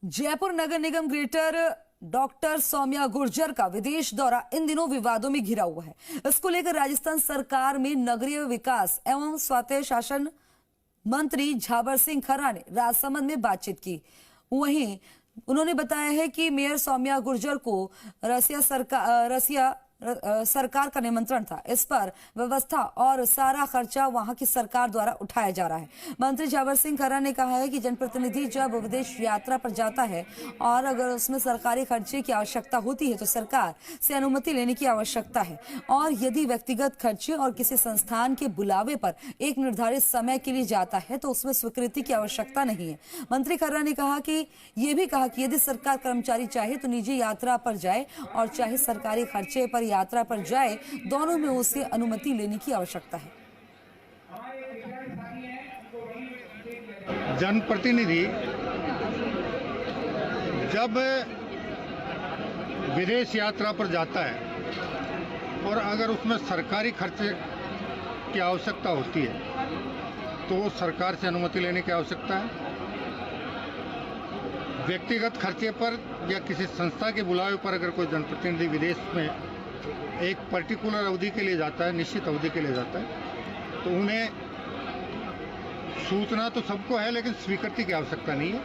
जयपुर नगर निगम greater doctor Saumya Gurjar का विदेश दौरा इन दिनों विवादों में घिरा हुआ है। इसको लेकर राजस्थान सरकार में नगरीय विकास एवं स्वायत्त शासन मंत्री झाबर सिंह खर्रा ने राजसमंद में बातचीत की। वहीं उन्होंने बताया है कि मेयर सौम्या गुर्जर को रसिया सरकार का निमंत्रण था। इस पर व्यवस्था और सारा खर्चा वहां की सरकार द्वारा उठाया जा रहा है। मंत्री झाबर सिंह खर्रा ने कहा है कि जनप्रतिनिधि जब विदेश यात्रा पर जाता है और अगर उसमें सरकारी खर्चे की आवश्यकता होती है तो सरकार से अनुमति लेने की आवश्यकता है, और यदि व्यक्तिगत खर्चे और किसी संस्थान के बुलावे पर एक निर्धारित समय के लिए जाता है तो उसमें स्वीकृति की आवश्यकता नहीं है। मंत्री खर्रा ने कहा कि यदि सरकार कर्मचारी चाहे तो निजी यात्रा पर जाए और चाहे सरकारी खर्चे पर यात्रा पर जाए, दोनों में उसे अनुमति लेने की आवश्यकता है। जनप्रतिनिधि जब विदेश यात्रा पर जाता है और अगर उसमें सरकारी खर्चे की आवश्यकता होती है तो सरकार से अनुमति लेने की आवश्यकता है। व्यक्तिगत खर्चे पर या किसी संस्था के बुलावे पर अगर कोई जनप्रतिनिधि विदेश में एक पर्टिकुलर अवधि के लिए जाता है, निश्चित अवधि के लिए जाता है, तो उन्हें सूचना तो सबको है लेकिन स्वीकृति की आवश्यकता नहीं है।